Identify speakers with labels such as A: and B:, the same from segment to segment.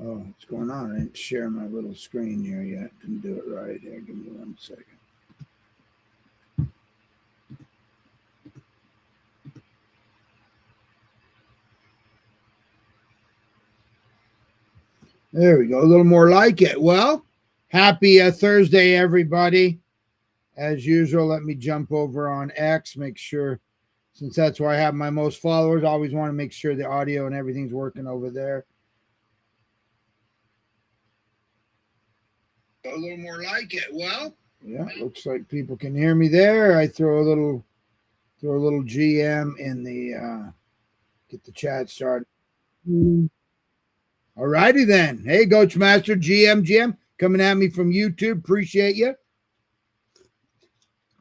A: Oh, what's going on? I didn't share my little screen here yet. Didn't do it right here. Give me 1 second. There we go. A little more like it. Well, happy Thursday, everybody. As usual, let me jump over on X, make sure, since that's where I have my most followers, I always want to make sure the audio and everything's working over there. A little more like it. Well, yeah, looks like people can hear me there. I throw a little GM in the get the chat started. All righty then. Hey, Coach Master, GM, coming at me from YouTube. Appreciate you.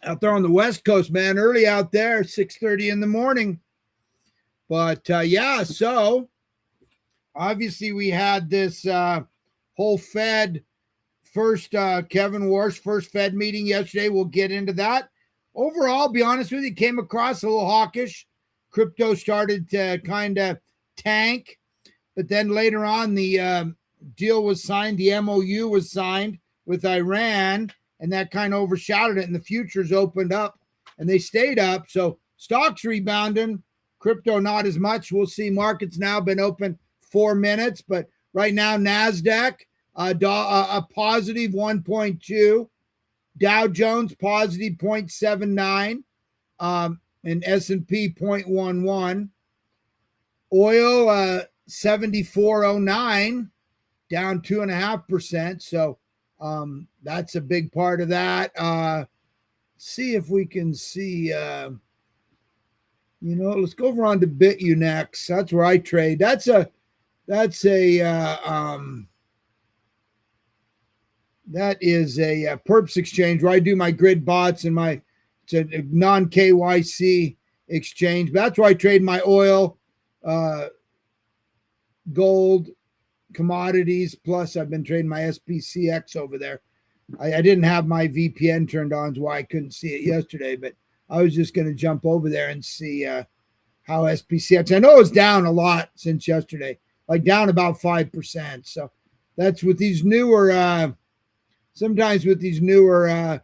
A: Out there on the West Coast, man, early out there, 6:30 in the morning. But yeah, so obviously we had this whole Fed first Kevin Warsh first Fed meeting yesterday. We'll get into that. Overall, be honest with you, came across a little hawkish. Crypto started to kind of tank, but then later on the deal was signed. The MOU was signed with Iran, and that kind of overshadowed it. And the futures opened up, and they stayed up. So stocks rebounding, crypto not as much. We'll see. Markets now been open 4 minutes, but right now NASDAQ a positive 1.2, Dow Jones positive 0.79, and S&P 0.11. Oil 74.09, down 2.5%. So that's a big part of that. See if we can see. Let's go over on to BitU next. That's where I trade. That's a that is a perps exchange where I do my grid bots and it's a non KYC exchange. But that's where I trade my oil, gold, commodities. Plus, I've been trading my SPCX over there. I didn't have my VPN turned on, so why I couldn't see it yesterday. But I was just going to jump over there and see how SPCX. I know it's down a lot since yesterday, like down about 5%. So that's with these newer. Sometimes with these newer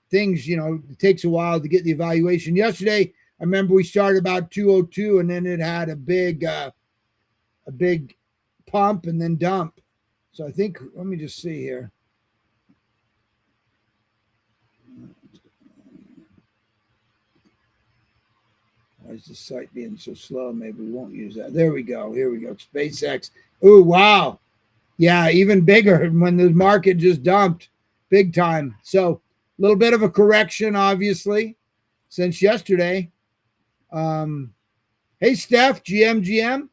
A: things, it takes a while to get the evaluation. Yesterday, I remember we started about 202, and then it had a big pump and then dump. So I think, let me just see here. Why is the site being so slow? Maybe we won't use that. There we go. Here we go. SpaceX. Oh, wow. Yeah, even bigger when the market just dumped big time. So a little bit of a correction, obviously, since yesterday. Hey, Steph, GM. I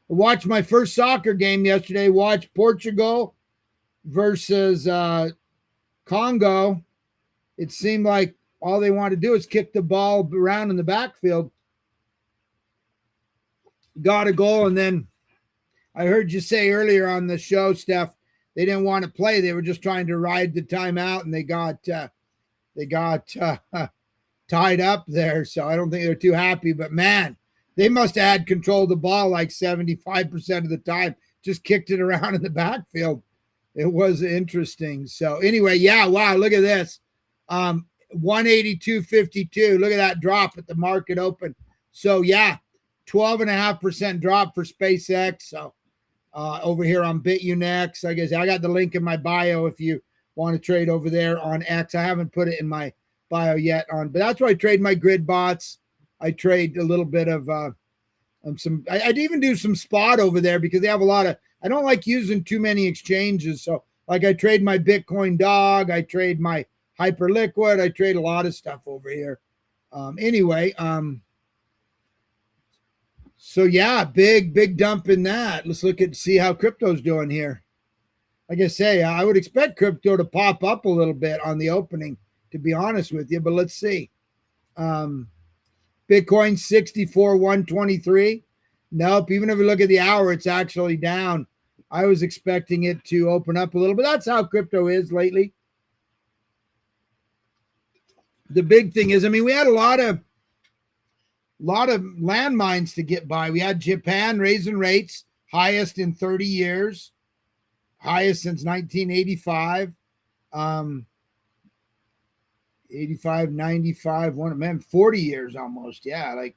A: watched my first soccer game yesterday. Watched Portugal versus Congo. It seemed like all they want to do is kick the ball around in the backfield. Got a goal, and then I heard you say earlier on the show, Steph, they didn't want to play. They were just trying to ride the timeout, and they got tied up there. So I don't think they're too happy. But man, they must have had control of the ball like 75% of the time. Just kicked it around in the backfield. It was interesting. So anyway, yeah, wow, look at this. 182.52. Look at that drop at the market open. So yeah, 12.5% drop for SpaceX. So over here on BitU next, I guess I got the link in my bio if you want to trade over there on X. I haven't put it in my bio yet but that's where I trade my grid bots. I trade a little bit of I'd even do some spot over there because they have a lot of, I don't like using too many exchanges. So like I trade my Bitcoin dog, I trade my Hyperliquid, I trade a lot of stuff over here. So yeah, big dump in that. Let's see how crypto's doing here. Like I say, I would expect crypto to pop up a little bit on the opening, to be honest with you, but let's see. Bitcoin 64,123. Nope. Even if we look at the hour, it's actually down. I was expecting it to open up a little, but that's how crypto is lately. The big thing is, we had a lot of landmines to get by. We had Japan raising rates, highest in 30 years. highest since 1985. 85, 95, 40 years almost. Yeah, like,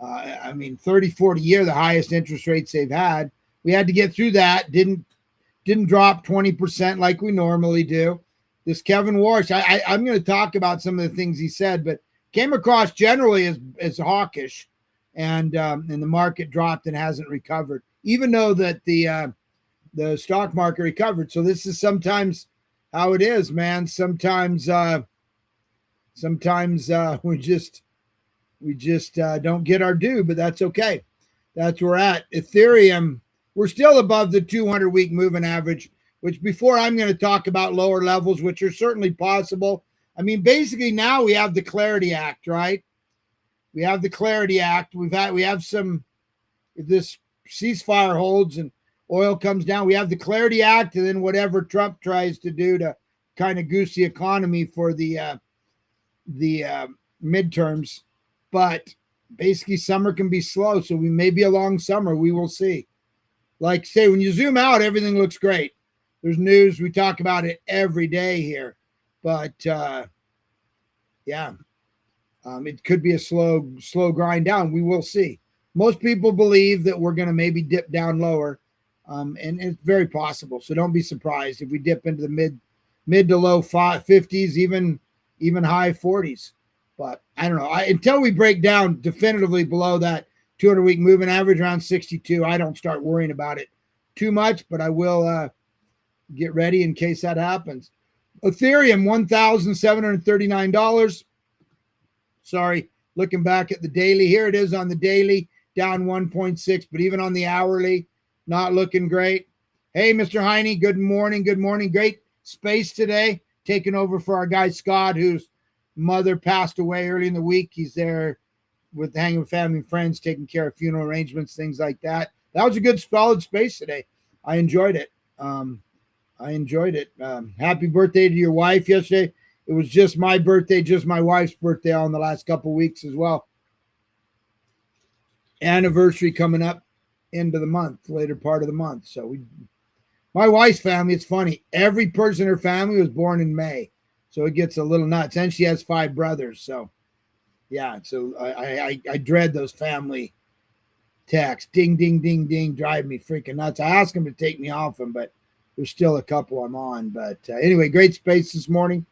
A: 30, 40 year, the highest interest rates they've had. We had to get through that. Didn't drop 20% like we normally do. This Kevin Warsh, I'm going to talk about some of the things he said, but came across generally as hawkish, and the market dropped and hasn't recovered, even though that the stock market recovered. So this is sometimes how it is, man. Sometimes we just don't get our due, but that's okay. That's where we're at. Ethereum, we're still above the 200-week moving average, which before I'm going to talk about lower levels, which are certainly possible. I mean, basically now we have the Clarity Act, right? We have the Clarity Act. We have some, if this ceasefire holds and oil comes down, we have the Clarity Act, and then whatever Trump tries to do to kind of goose the economy for the midterms. But basically summer can be slow, so we may be a long summer. We will see. Like say, when you zoom out, everything looks great. There's news. We talk about it every day here. But it could be a slow grind down. We will see. Most people believe that we're going to maybe dip down lower, and it's very possible. So don't be surprised if we dip into the mid to low 50s, even high 40s. But I don't know. Until we break down definitively below that 200-week moving average around 62, I don't start worrying about it too much, but I will get ready in case that happens. Ethereum, $1,739. Sorry, looking back at the daily. Here it is on the daily, down 1.6, but even on the hourly, not looking great. Hey, Mr. Heine, good morning. Good morning. Great space today. Taking over for our guy, Scott, whose mother passed away early in the week. He's there with hanging with family and friends, taking care of funeral arrangements, things like that. That was a good, solid space today. I enjoyed it. Happy birthday to your wife yesterday. It was just my birthday, just my wife's birthday all in the last couple of weeks as well. Anniversary coming up into the month, later part of the month. So my wife's family, it's funny. Every person in her family was born in May. So it gets a little nuts. And she has 5 brothers. So, yeah. So I dread those family texts. Ding, ding, ding, ding. Drive me freaking nuts. I ask them to take me off them, but there's still a couple I'm on. But anyway, great space this morning.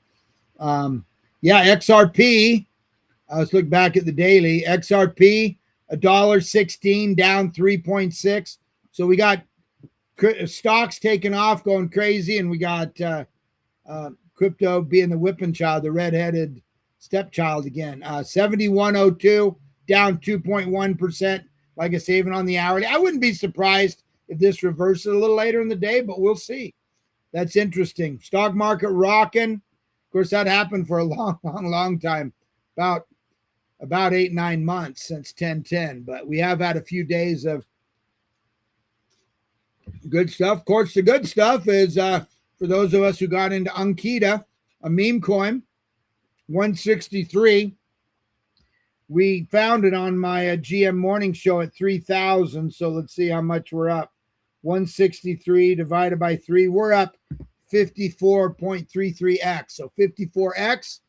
A: XRP. Let's look back at the daily. XRP, $1.16, down 3.6. So we got stocks taking off, going crazy, and we got crypto being the whipping child, the redheaded stepchild again. 71.02, down 2.1%. Like I say, even on the hourly. I wouldn't be surprised if this reverses a little later in the day, but we'll see. That's interesting. Stock market rocking. Of course, that happened for a long time. About 8-9 months since 1010. But we have had a few days of good stuff. Of course, the good stuff is for those of us who got into Ankita, a meme coin, 163. We found it on my GM morning show at 3,000. So let's see how much we're up. 163 divided by 3. We're up 54.33x. So 54x.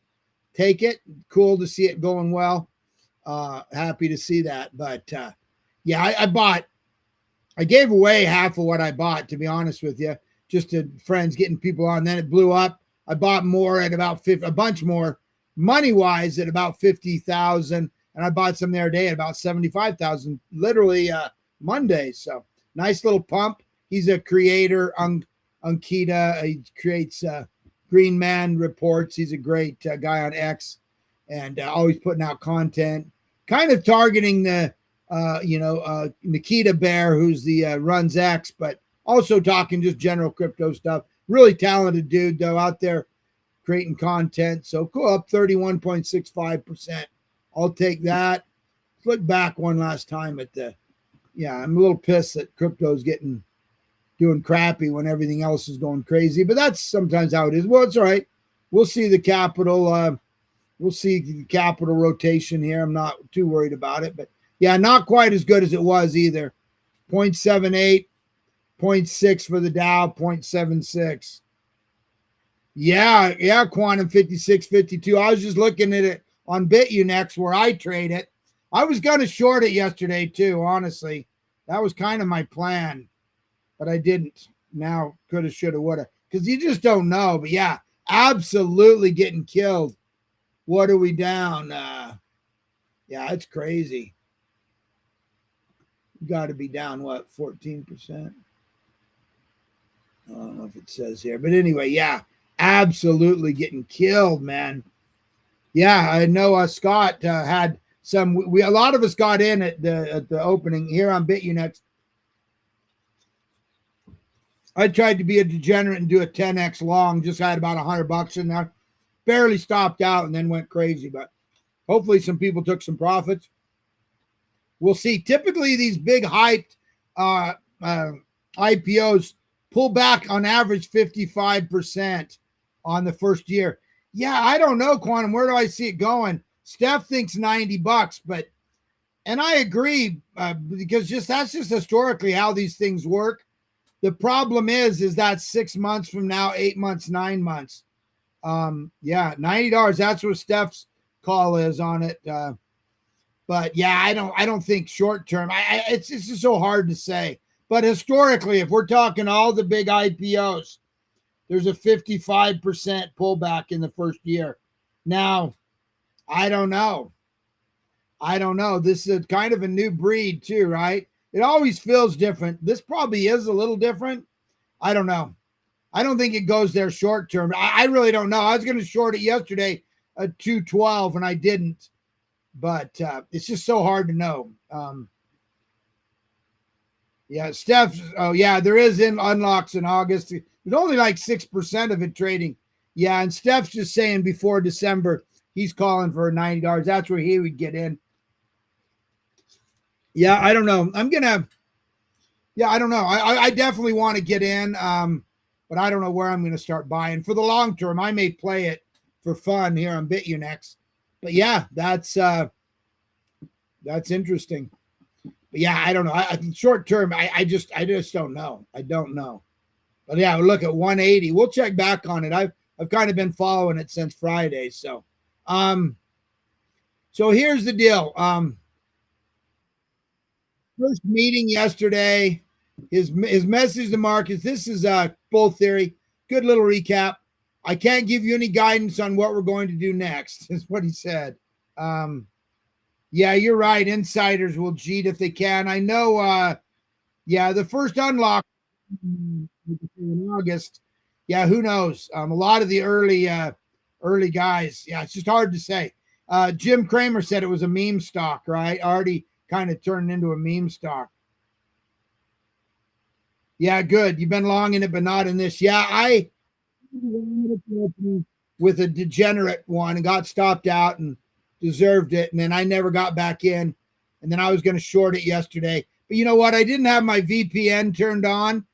A: Take it. Cool to see it going well. Happy to see that. But I gave away half of what I bought, to be honest with you, just to friends, getting people on. Then it blew up. I bought more at about a bunch more money-wise at about 50,000. And I bought some the other day at about 75,000, literally Monday. So nice little pump. He's a creator, Ankita. He creates Green Man Reports. He's a great guy on X, and always putting out content, kind of targeting the Nikita Bear, who's the runs X, but also talking just general crypto stuff. Really talented dude, though, out there creating content. So cool, up 31.65%. I'll take that. Let's look back one last time at I'm a little pissed that crypto's doing crappy when everything else is going crazy, but that's sometimes how it is. Well, it's all right. We'll see the capital. We'll see the capital rotation here. I'm not too worried about it, but yeah, not quite as good as it was either. 0.78. 0.6 for the Dow, 0.76. Yeah, quantum 56.52. I was just looking at it on BitUnex where I trade it. I was going to short it yesterday too, honestly. That was kind of my plan, but I didn't. Now, coulda, shoulda, woulda. Because you just don't know. But yeah, absolutely getting killed. What are we down? Yeah, it's crazy. You got to be down, what, 14%? I don't know if it says here. But anyway, yeah, absolutely getting killed, man. Yeah, I know Scott had some. A lot of us got in at the opening here on BitUnex. I tried to be a degenerate and do a 10x long. Just had about $100 in there. Barely stopped out and then went crazy. But hopefully some people took some profits. We'll see. Typically, these big hyped IPOs pull back on average 55% on the first year. Yeah, I don't know, Quantum. Where do I see it going? Steph thinks $90, but and I agree because that's just historically how these things work. The problem is that 6 months from now, 8 months, 9 months. Yeah, $90. That's what Steph's call is on it. But yeah, I don't think short term. It's just so hard to say. But historically, if we're talking all the big IPOs, there's a 55% pullback in the first year. Now, I don't know. This is kind of a new breed too, right? It always feels different. This probably is a little different. I don't know. I don't think it goes there short term. I really don't know. I was going to short it yesterday at 212 and I didn't. But it's just so hard to know. Yeah, Steph. Oh, yeah, there is unlocks in August. There's only like 6% of it trading. Yeah, and Steph's just saying before December, he's calling for $90. That's where he would get in. Yeah, I don't know. I don't know. I definitely want to get in, but I don't know where I'm going to start buying. For the long term, I may play it for fun here on BitUnex. But yeah, that's interesting. But yeah, I don't know. Short term, I just don't know. I don't know. But yeah, we'll look at 180. We'll check back on it. I've kind of been following it since Friday. So here's the deal. First meeting yesterday. His message to markets. This is bull theory. Good little recap. I can't give you any guidance on what we're going to do next, is what he said. Yeah, you're right. Insiders will cheat if they can. I know. Yeah, the first unlock in August. Yeah, who knows? A lot of the early guys. Yeah, it's just hard to say. Jim Cramer said it was a meme stock, right? Already kind of turned into a meme stock. Yeah, good. You've been long in it, but not in this. Yeah, I with a degenerate one and got stopped out and deserved it. And then I never got back in. And then I was going to short it yesterday. But you know what? I didn't have my VPN turned on.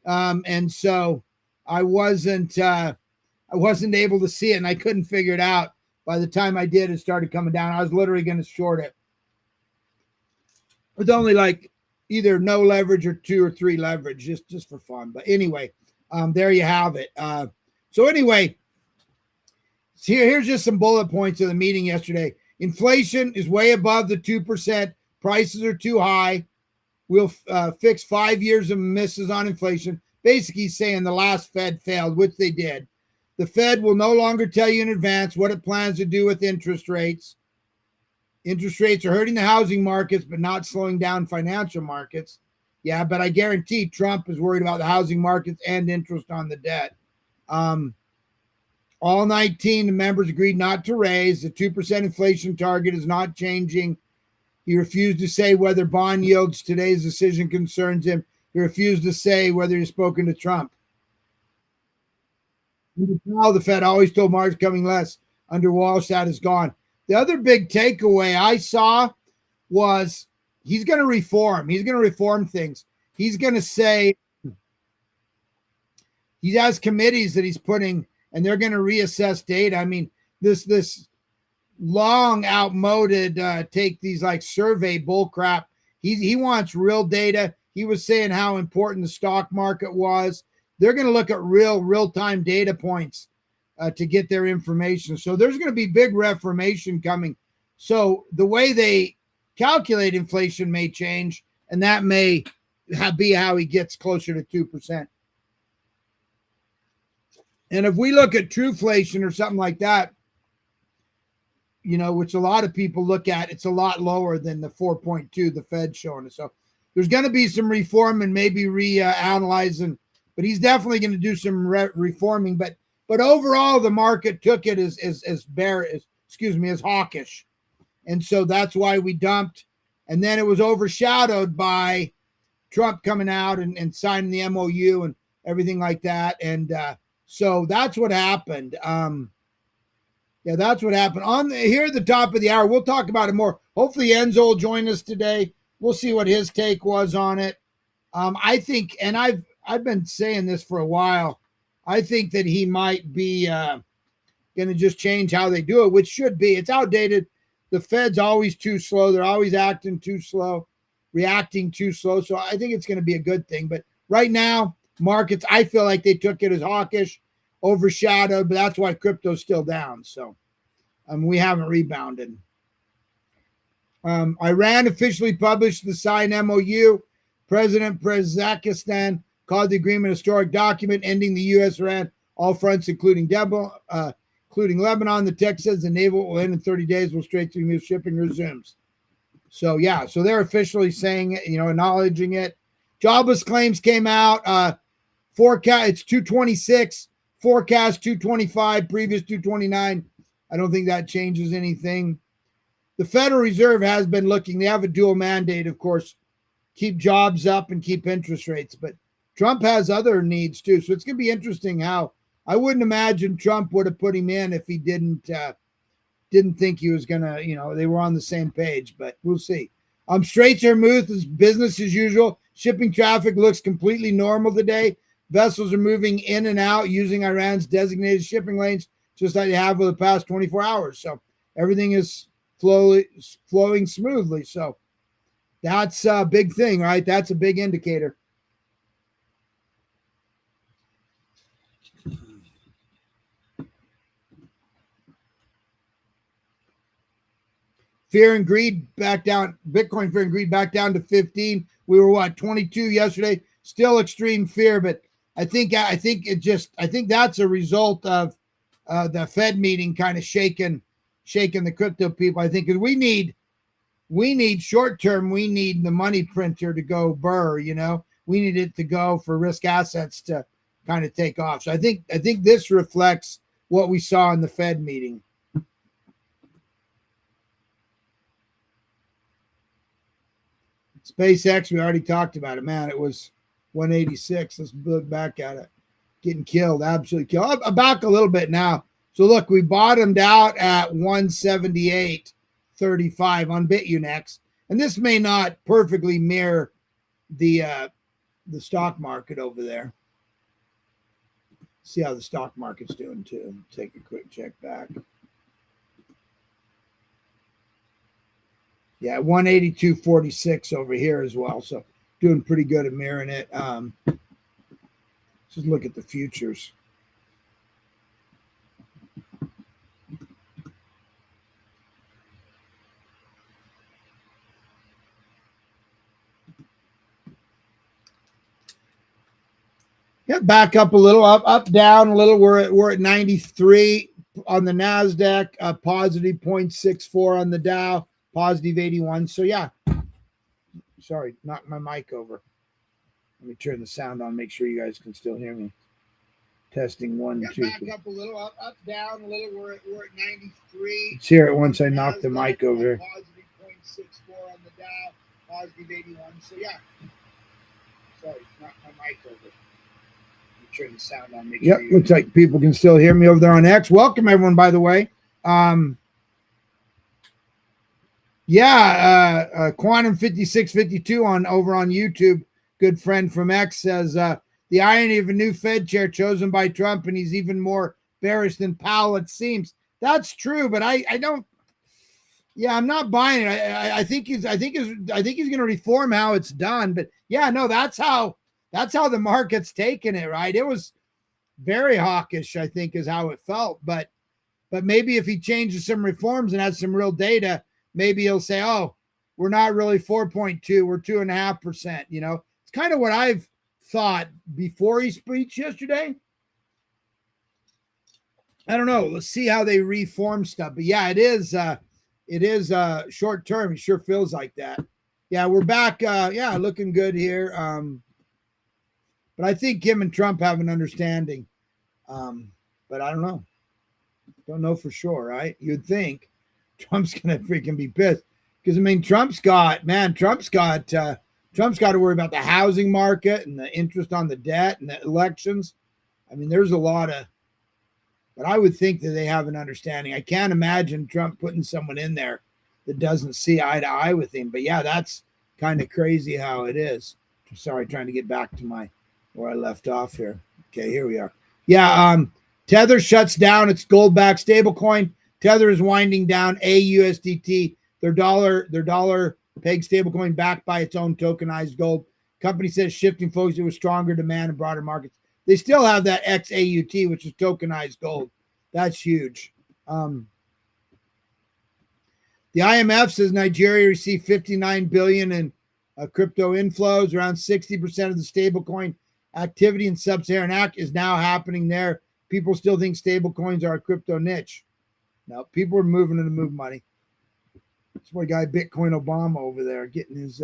A: And so I wasn't able to see it and I couldn't figure it out. By the time I did, it started coming down. I was literally going to short it. With only like either no leverage or 2 or 3 leverage, just for fun. But anyway, there you have it. So anyway, here's just some bullet points of the meeting yesterday. Inflation is way above the 2%. Prices are too high. We'll fix 5 years of misses on inflation. Basically saying the last Fed failed, which they did. The Fed will no longer tell you in advance what it plans to do with interest rates. Interest rates are hurting the housing markets, but not slowing down financial markets. Yeah, but I guarantee Trump is worried about the housing markets and interest on the debt. All 19 members agreed not to raise. The 2% inflation target is not changing. He refused to say whether bond yields today's decision concerns him. He refused to say whether he's spoken to Trump. The Fed always told March coming less. Under Walsh, that is gone. The other big takeaway I saw was he's going to reform. He's going to reform things. He's going to say he has committees that he's putting, and they're going to reassess data. I mean, this long outmoded take these like survey bull crap. He wants real data. he was saying how important the stock market was. They're going to look at real-time data points to get their information. So there's going to be big reformation coming. So the way they calculate inflation may change, and that may be how he gets closer to 2%. And if we look at trueflation or something like that, you know, which a lot of people look at, it's a lot lower than the 4.2 the Fed's showing us. So there's going to be some reform and maybe reanalyzing, but he's definitely going to do some reforming. But overall, the market took it as hawkish, and so that's why we dumped. And then it was overshadowed by Trump coming out and signing the MOU and everything like that. And so that's what happened. Yeah, that's what happened. Here at the top of the hour, we'll talk about it more. Hopefully Enzo will join us today. We'll see what his take was on it. I think, and I've been saying this for a while, I think that he might be going to just change how they do it, which should be. It's outdated. The Fed's always too slow. They're always acting too slow, reacting too slow. So I think it's going to be a good thing. But right now, markets, I feel like they took it as hawkish, overshadowed, but that's why crypto's still down. So we haven't rebounded. Iran officially published the signed MOU. President Kazakhstan called the agreement a historic document ending the U.S.-Iran all fronts, including Lebanon. The text says the naval will end in 30 days. Will straight through shipping resumes. So yeah, so they're officially saying it, acknowledging it. Jobless claims came out. Forecast it's 226. Forecast 225. Previous 229. I don't think that changes anything. The Federal Reserve has been looking. They have a dual mandate, of course, keep jobs up and keep interest rates. But Trump has other needs too. So it's going to be interesting how. I wouldn't imagine Trump would have put him in if he didn't think he was going to, they were on the same page, but we'll see. Straits Hormuz is business as usual. Shipping traffic looks completely normal today. Vessels are moving in and out using Iran's designated shipping lanes, just like they have for the past 24 hours. So everything is flowing smoothly. So that's a big thing, right? That's a big indicator. Fear and greed back down. Bitcoin fear and greed back down to 15. We were 22 yesterday. Still extreme fear, but I think that's a result of the Fed meeting kind of shaking the crypto people. I think we need short term. We need the money printer to go burr. We need it to go for risk assets to kind of take off. So I think this reflects what we saw in the Fed meeting. SpaceX, we already talked about it. Man, it was 186. Let's look back at it. Getting killed, absolutely killed. I'm back a little bit now. So look, we bottomed out at 178.35 on BitUnex. And this may not perfectly mirror the stock market over there. See how the stock market's doing too. Take a quick check back. Yeah, 182.46 over here as well. So doing pretty good at mirroring it. Just look at the futures. Yeah, back up a little, up, down a little. We're at 93 on the NASDAQ, positive 0.64 on the Dow. Positive 81. So yeah. Sorry, knocked my mic over. Let me turn the sound on, make sure you guys can still hear me. Testing 1, 2. Back up a little, up, down a little. We're at 93. Let's hear it once I knock the mic over here. Positive 0.64 on the Dow, positive 81. So yeah. Sorry, knocked my mic over. Let me turn the sound on, make sure. Yep, looks like people can still hear me over there on X. Welcome everyone, by the way. Quantum 5652 over on YouTube. Good friend from X says the irony of a new Fed chair chosen by Trump, and he's even more bearish than Powell. It seems that's true, but I don't. Yeah, I'm not buying it. I think he's going to reform how it's done. But yeah, no, that's how the market's taken it, right? It was very hawkish, I think, is how it felt. But maybe if he changes some reforms and has some real data, maybe he'll say, oh, we're not really 4.2, we're 2.5%. You know, it's kind of what I've thought before his speech yesterday. I don't know. Let's see how they reform stuff. But yeah, it is short term. It sure feels like that. Yeah, we're back. Yeah, looking good here. But I think him and Trump have an understanding. But I don't know. Don't know for sure, right? You'd think Trump's gonna freaking be pissed. Because I mean, Trump's got to worry about the housing market and the interest on the debt and the elections. I mean, there's a lot of, but I would think that they have an understanding. I can't imagine Trump putting someone in there that doesn't see eye to eye with him. But yeah, that's kind of crazy how it is. Sorry, trying to get back to where I left off here. Okay, here we are. Yeah, Tether shuts down its gold-backed stablecoin. Tether is winding down AUSDT, their dollar peg stablecoin backed by its own tokenized gold. Company says shifting focus with stronger demand in broader markets. They still have that XAUT, which is tokenized gold. That's huge. The IMF says Nigeria received $59 billion in crypto inflows. Around 60% of the stablecoin activity in sub-Saharan Africa is now happening there. People still think stablecoins are a crypto niche. No, people are moving to move money. That's my guy Bitcoin Obama over there getting his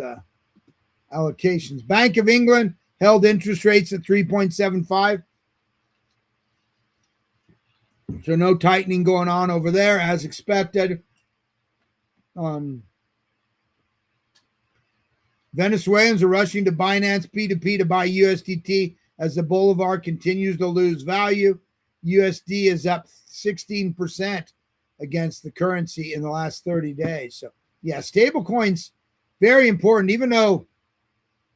A: allocations. Bank of England held interest rates at 3.75. So no tightening going on over there as expected. Venezuelans are rushing to Binance P2P to buy USDT as the Bolivar continues to lose value. USD is up 16% against the currency in the last 30 days. So yeah, stable coins, very important, even though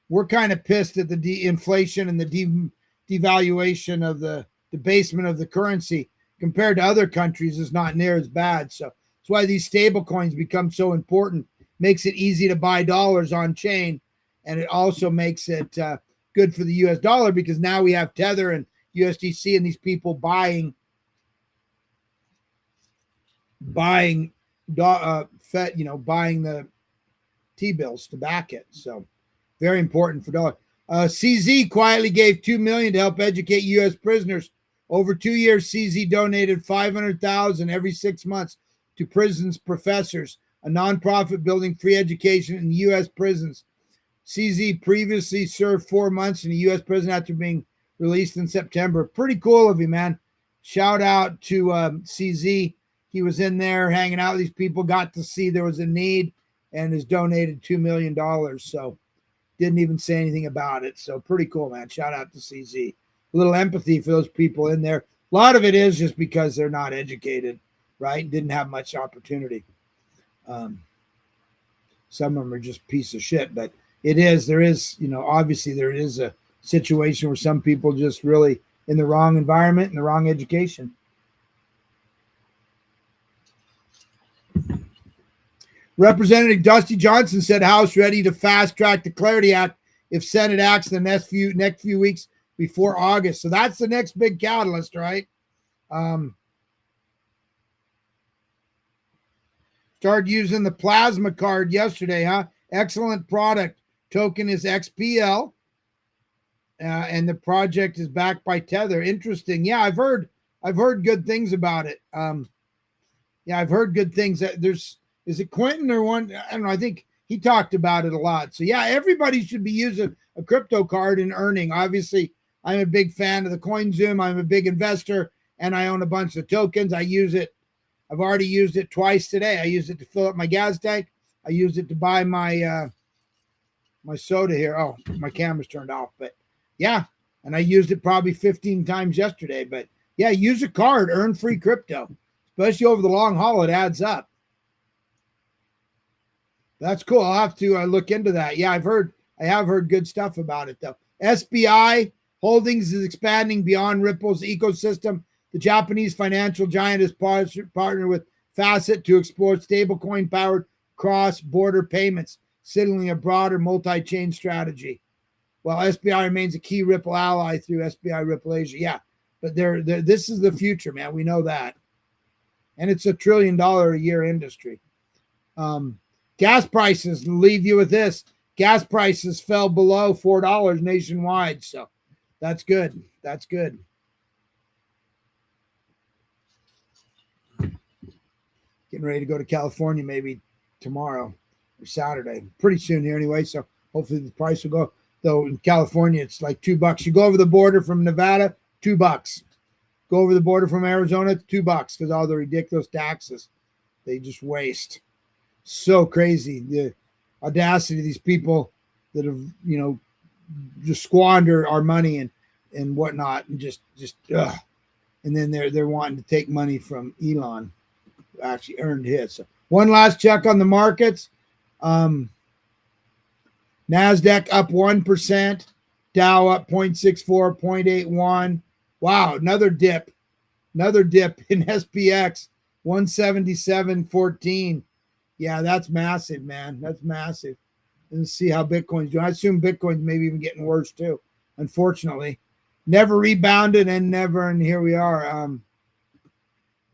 A: we're kind of pissed at the inflation and the devaluation of the debasement of the currency compared to other countries is not near as bad. So that's why these stable coins become so important. Makes it easy to buy dollars on chain. And it also makes it good for the US dollar because now we have Tether and USDC and these people buying buying the T-bills to back it. So very important for dollar. CZ quietly gave $2 million to help educate U.S. prisoners. Over 2 years, CZ donated $500,000 every 6 months to prisons professors, a nonprofit building free education in U.S. prisons. CZ previously served 4 months in a U.S. prison after being released in September. Pretty cool of you, man. Shout out to CZ. He was in there hanging out with these people, got to see there was a need, and has donated $2 million. So didn't even say anything about it. So pretty cool, man. Shout out to CZ. A little empathy for those people in there. A lot of it is just because they're not educated, right? Didn't have much opportunity. Some of them are just piece of shit, but there is, obviously there is a situation where some people just really in the wrong environment and the wrong education. Representative Dusty Johnson said House ready to fast track the Clarity Act if Senate acts in the next few weeks before August. So that's the next big catalyst, right? Started using the plasma card yesterday, huh? Excellent product. Token is XPL. And the project is backed by Tether. Interesting. Yeah, I've heard good things about it. I've heard good things. Is it Quentin or one? I don't know. I think he talked about it a lot. So yeah, everybody should be using a crypto card and earning. Obviously, I'm a big fan of the CoinZoom. I'm a big investor and I own a bunch of tokens. I use it. I've already used it twice today. I used it to fill up my gas tank. I used it to buy my my soda here. Oh, my camera's turned off, but yeah. And I used it probably 15 times yesterday, but yeah, use a card, earn free crypto, especially over the long haul. It adds up. That's cool. I'll have to look into that. Yeah, I have heard good stuff about it though. SBI Holdings is expanding beyond Ripple's ecosystem. The Japanese financial giant has partnered with facet to explore stablecoin-powered cross-border payments, signaling a broader multi-chain strategy. Well, SBI remains a key Ripple ally through SBI Ripple Asia. Yeah, but this is the future, man. We know that. And it's $1 trillion a year industry. Gas prices, leave you with this. Gas prices fell below $4 nationwide. So that's good. That's good. Getting ready to go to California maybe tomorrow or Saturday. Pretty soon here anyway. So hopefully the price will go. Though in California, it's like $2. You go over the border from Nevada, $2. Go over the border from Arizona, it's $2 because all the ridiculous taxes they just waste. So crazy. The audacity of these people that have, just squander our money and whatnot, and just ugh. And then they're wanting to take money from Elon, who actually earned his. So one last check on the markets. NASDAQ up 1%, Dow up 0.64, 0.81. Wow, another dip in SPX, 177.14. Yeah, that's massive, man. That's massive. Let's see how Bitcoin's doing. I assume Bitcoin's maybe even getting worse too, unfortunately. Never rebounded and here we are.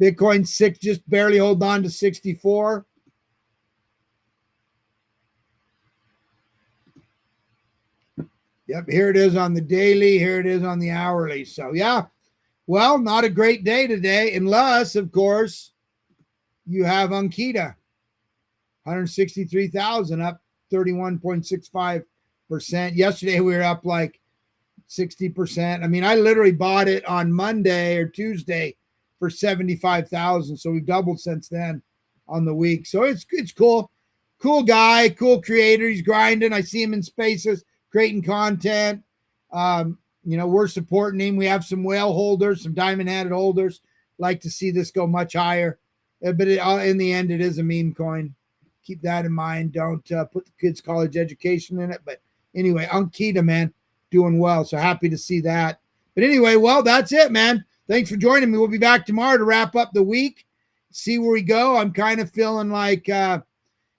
A: Bitcoin 6, just barely hold on to 64. Yep, here it is on the daily. Here it is on the hourly. So, yeah, well, not a great day today, unless, of course, you have Ankita, 163,000, up 31.65%. Yesterday, we were up like 60%. I mean, I literally bought it on Monday or Tuesday for 75,000. So we've doubled since then on the week. So it's cool. Cool guy, cool creator. He's grinding. I see him in spaces, creating content. We're supporting him. We have some whale holders, some diamond-headed holders. Like to see this go much higher. But in the end, it is a meme coin. Keep that in mind. Don't put the kids' college education in it. But anyway, Ankita, man, doing well. So happy to see that. But anyway, well, that's it, man. Thanks for joining me. We'll be back tomorrow to wrap up the week, see where we go. I'm kind of feeling like, I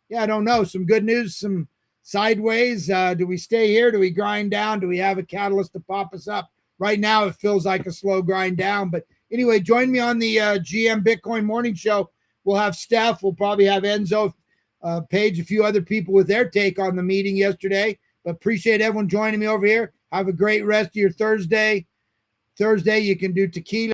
A: don't know, some good news, some sideways. Do we stay here? Do we grind down? Do we have a catalyst to pop us up? Right now, it feels like a slow grind down. But anyway, join me on the GM Bitcoin Morning Show. We'll have Steph. We'll probably have Enzo, Paige, a few other people with their take on the meeting yesterday. But appreciate everyone joining me over here. Have a great rest of your Thursday. You can do tequila.